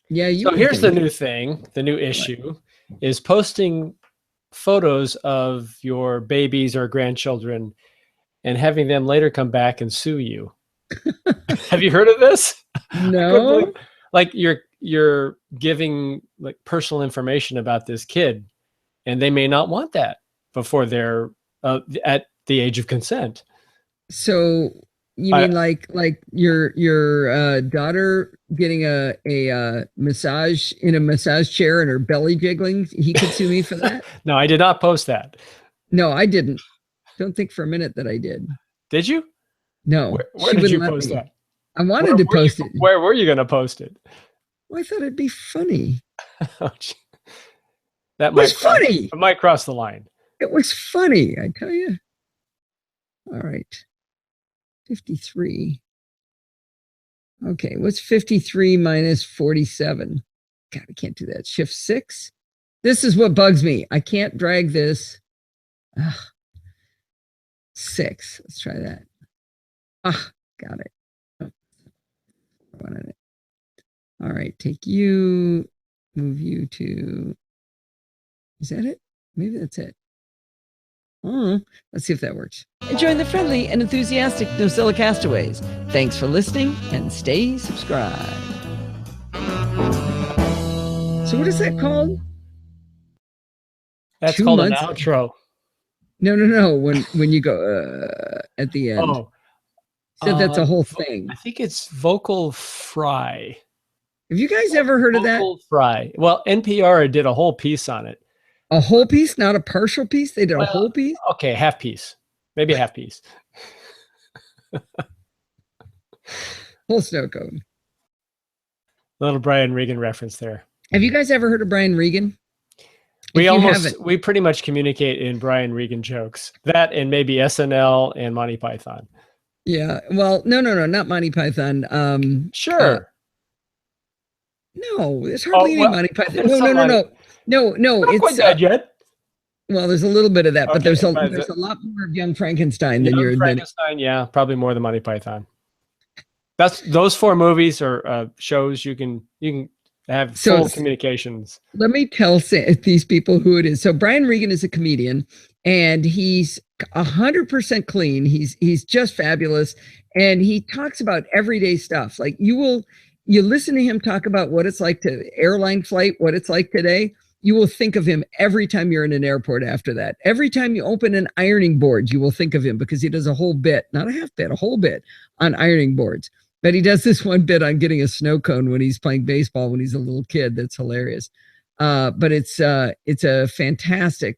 Yeah, you. So here's the new thing. The new issue is posting photos of your babies or grandchildren and having them later come back and sue you. Have you heard of this? No. Like you're giving like personal information about this kid, and they may not want that before they're at the age of consent. So you mean like your daughter getting a massage in a massage chair and her belly jiggling? He could sue me for that? No, I did not post that. No, I didn't. Don't think for a minute that I did. Did you? No. Where did you post that? I wanted to post it. Where were you going to post it? Well, I thought it'd be funny. That was funny. It might cross the line. It was funny, I tell you. All right. 53. Okay, what's 53 minus 47? God, I can't do that. Shift 6. This is what bugs me. I can't drag this. Ugh. 6. Let's try that. Got it. Oh, I wanted it. All right, take you, move you to. Is that it? Maybe that's it. Let's see if that works. And join the friendly and enthusiastic Nozilla castaways. Thanks for listening and stay subscribed. So what is that called? That's 2 called months? an outro. No. When you go at the end. Oh, Said that's a whole thing. I think it's vocal fry. Have you guys ever heard of that? Vocal fry. Well, NPR did a whole piece on it. A whole piece, not a partial piece? They did a whole piece? Okay, half piece. Maybe a half piece. Whole snow cone. Little Brian Regan reference there. Have you guys ever heard of Brian Regan? We pretty much communicate in Brian Regan jokes. That and maybe SNL and Monty Python. Yeah. Well, no, not Monty Python. Sure. No, there's hardly any Monty Python. No. Not quite dead yet. Well, there's a little bit of that, but Okay, there's a lot more of Young Frankenstein than you're admitting. Frankenstein, yeah, probably more than Monty Python. Those 4 movies or shows you can have full communications. Let me tell these people who it is. So Brian Regan is a comedian, and he's 100% clean. He's just fabulous, and he talks about everyday stuff. Like you listen to him talk about what it's like to airline flight, what it's like today. You will think of him every time you're in an airport after that. Every time you open an ironing board, you will think of him because he does a whole bit, not a half bit, a whole bit on ironing boards. But he does this one bit on getting a snow cone when he's playing baseball when he's a little kid. That's hilarious. But it's a fantastic.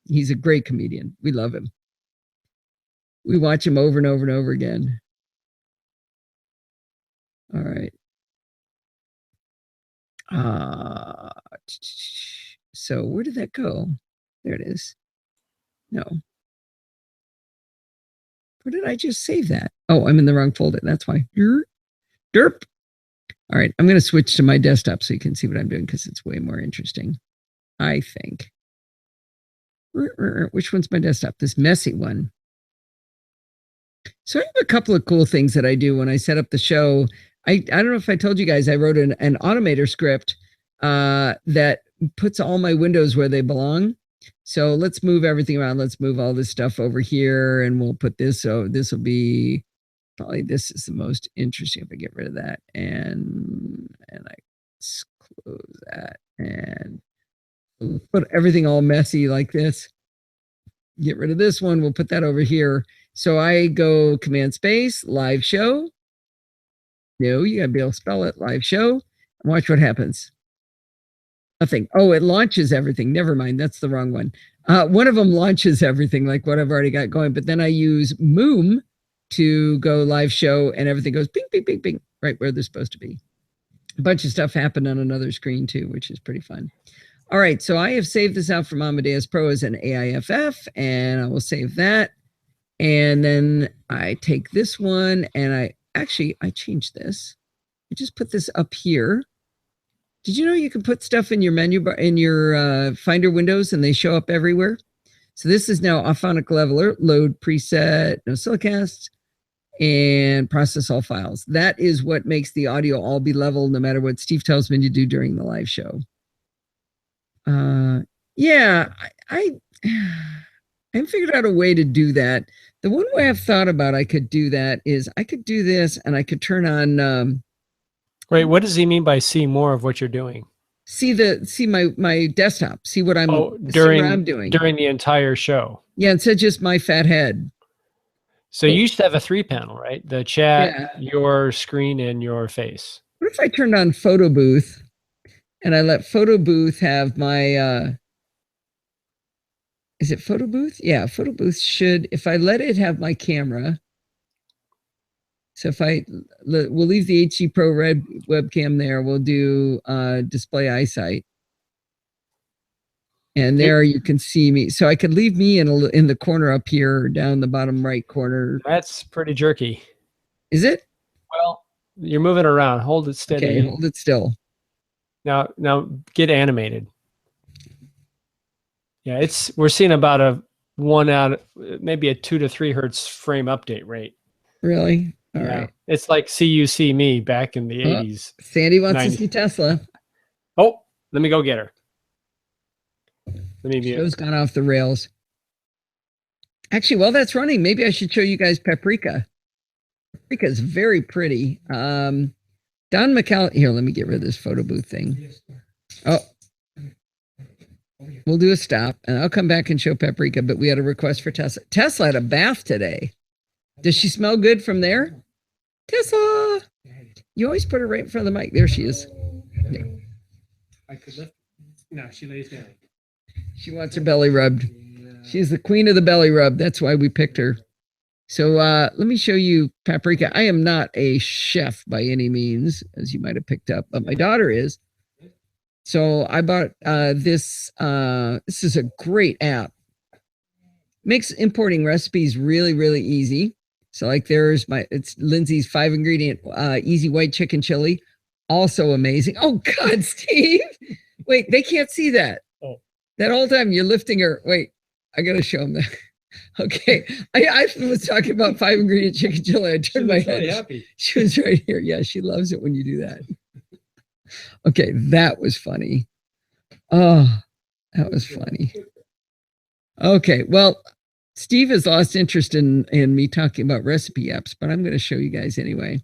He's a great comedian. We love him. We watch him over and over and over again. All right. So where did that go? There it is. No. Where did I just save that? Oh, I'm in the wrong folder. That's why. Derp. All right. I'm going to switch to my desktop so you can see what I'm doing because it's way more interesting, I think. Which one's my desktop? This messy one. So I have a couple of cool things that I do when I set up the show. I don't know if I told you guys, I wrote an Automator script that puts all my windows where they belong. So let's move everything around. Let's move all this stuff over here, and we'll put this. So this will be probably, this is the most interesting if I get rid of that. And I close that and we'll put everything all messy like this. Get rid of this one. We'll put that over here. So I go Command Space, live show. No, you gotta be able to spell it, live show. And watch what happens. Nothing. Oh, it launches everything. Never mind. That's the wrong one. One of them launches everything, like what I've already got going. But then I use Moom to go live show, and everything goes bing, bing, bing, bing, right where they're supposed to be. A bunch of stuff happened on another screen too, which is pretty fun. All right, so I have saved this out from Amadeus Pro as an AIFF, and I will save that. And then I take this one, and I changed this. I just put this up here. Did you know you can put stuff in your menu bar, in your Finder windows, and they show up everywhere? So this is now Auphonic Leveler, load preset, NosillaCast, and process all files. That is what makes the audio all be level no matter what Steve tells me to do during the live show. Yeah, I haven't figured out a way to do that. The one way I've thought about I could do that is I could do this, and I could turn on. Wait, what does he mean by see more of what you're doing? See my desktop. See what I'm doing during the entire show. Yeah, instead of just my fat head. So you used to have a 3-panel, right? The chat, your screen, and your face. What if I turned on Photo Booth and I let Photo Booth have my is it Photo Booth? Yeah, Photo Booth should, if I let it have my camera. So if we'll leave the HD Pro Red webcam there, we'll do display eyesight. And there you can see me. So I could leave me in the corner up here, down the bottom right corner. That's pretty jerky. Is it? Well, you're moving around. Hold it steady. Okay, hold it still. Now get animated. Yeah, we're seeing about a maybe a 2 to 3 hertz frame update rate. Really? All Yeah. right. It's like See You See Me back in the 80s. Sandy wants 90s. to see Tesla. Oh, let me go get her. Let me Show's gone off the rails. Actually, while that's running, maybe I should show you guys Paprika. Paprika is very pretty. Don McCall. Here, let me get rid of this photo booth thing. Oh, we'll do a stop, and I'll come back and show Paprika. But we had a request for Tesla. Tesla had a bath today. Does she smell good from there? Tesla. You always put her right in front of the mic. There she is. Yeah. I could lift. No, she lays down. She wants her belly rubbed. She's the queen of the belly rub. That's why we picked her. So let me show you Paprika. I am not a chef by any means, as you might have picked up, but my daughter is. So I bought this. This is a great app. Makes importing recipes really, really easy. So like it's Lindsay's 5-ingredient easy white chicken chili. Also amazing. Oh God, Steve. Wait, they can't see that. Oh. That whole time you're lifting her. Wait, I got to show them that. Okay. I was talking about 5-ingredient chicken chili. I turned my head. Really happy. She was right here. Yeah, she loves it when you do that. Okay, that was funny. Oh, that was funny. Okay, well, Steve has lost interest in me talking about recipe apps, but I'm going to show you guys anyway.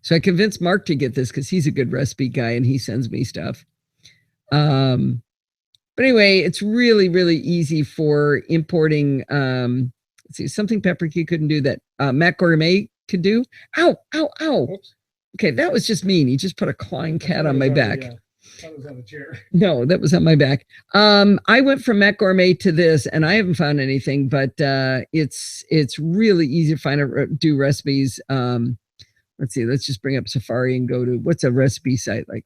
So I convinced Mark to get this because he's a good recipe guy and he sends me stuff. But anyway, it's really, really easy for importing. Let's see, something Paprika couldn't do that Mac Gourmet could do. Ow, ow, ow. Oops. Okay, that was just mean. He just put a clawing cat on my back. That was on the chair. No, that was on my back. I went from Mac Gourmet to this, and I haven't found anything, but it's really easy to find do recipes. Let's see. Let's just bring up Safari and go to what's a recipe site like.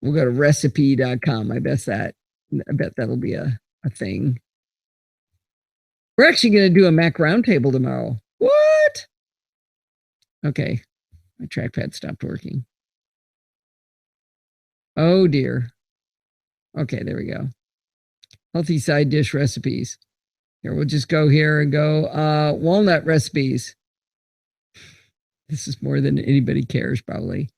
We'll go to recipe.com. I bet that'll be a thing. We're actually going to do a Mac roundtable tomorrow. What? Okay. My trackpad stopped working. Oh dear. Okay, there we go. Healthy side dish recipes. Here, we'll just go here and go walnut recipes. This is more than anybody cares, probably.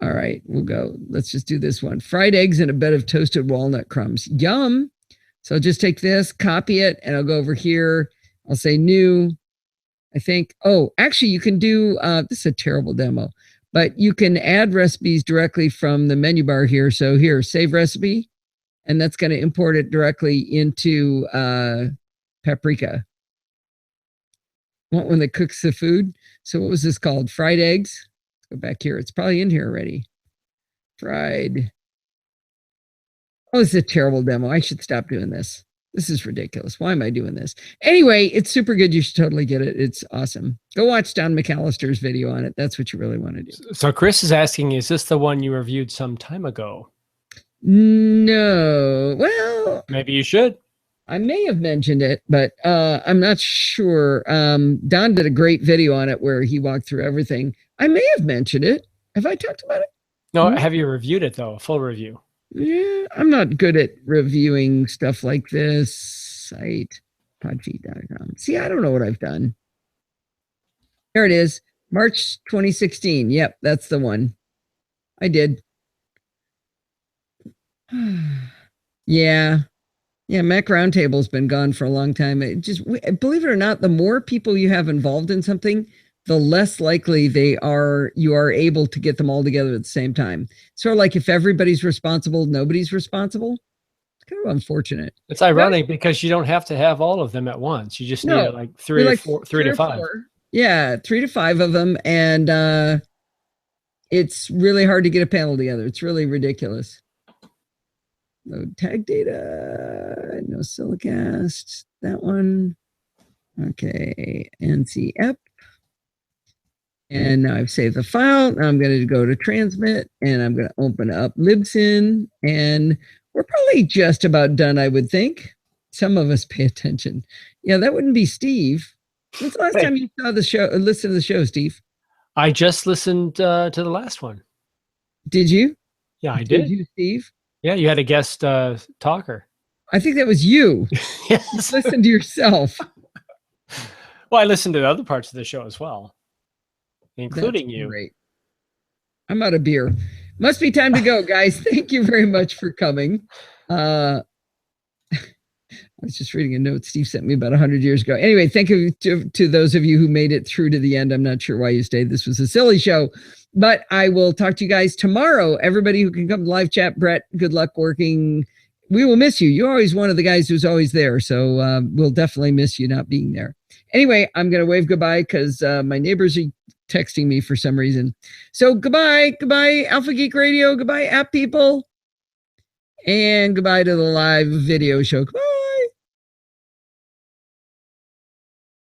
All right, we'll go. Let's just do this one. Fried eggs in a bed of toasted walnut crumbs. Yum. So I'll just take this, copy it, and I'll go over here. I'll say new. I think, oh, actually you can do, this is a terrible demo, but you can add recipes directly from the menu bar here. So here, save recipe, and that's going to import it directly into Paprika. Want one that cooks the food? So what was this called? Fried eggs? Go back here. It's probably in here already. Fried. Oh, this is a terrible demo. I should stop doing this. This is ridiculous. Why am I doing this? Anyway, it's super good. You should totally get it. It's awesome. Go watch Don McAllister's video on it. That's what you really want to do. So Chris is asking, is this the one you reviewed some time ago? No. Well, maybe you should. I may have mentioned it, but I'm not sure. Don did a great video on it where he walked through everything. I may have mentioned it. Have I talked about it? No, have you reviewed it though? A full review? Yeah, I'm not good at reviewing stuff like this. Site, podfeed.com. See, I don't know what I've done. There it is. March 2016. Yep, that's the one. I did. Yeah. Yeah, Mac Roundtable's been gone for a long time. It just, believe it or not, the more people you have involved in something, the less likely you are able to get them all together at the same time. Sort of like if everybody's responsible, nobody's responsible. It's kind of unfortunate. It's ironic because you don't have to have all of them at once. You just need like three to five. Yeah, 3 to 5 of them. And it's really hard to get a panel together. It's really ridiculous. Load tag data, NosillaCast, that one. Okay, NC ep. And now I've saved the file. Now I'm going to go to transmit and I'm going to open up libsyn. And we're probably just about done, I would think. Some of us pay attention. Yeah, that wouldn't be Steve. When's the last time you saw the show, listened to the show, Steve? I just listened to the last one. Did you? Yeah, I Did did. you, Steve? Yeah, you had a guest talker. I think that was you. Yes. Listen to yourself. Well, I listened to the other parts of the show as well, including That's you. Great. I'm out of beer. Must be time to go, guys. Thank you very much for coming. I was just reading a note Steve sent me about 100 years ago. Anyway, thank you to those of you who made it through to the end. I'm not sure why you stayed. This was a silly show, but I will talk to you guys tomorrow. Everybody who can come to live chat, Brett, good luck working. We will miss you. You're always one of the guys who's always there. So we'll definitely miss you not being there. Anyway, I'm going to wave goodbye because my neighbors are texting me for some reason. So goodbye. Goodbye, Alpha Geek Radio. Goodbye, app people. And goodbye to the live video show. Goodbye.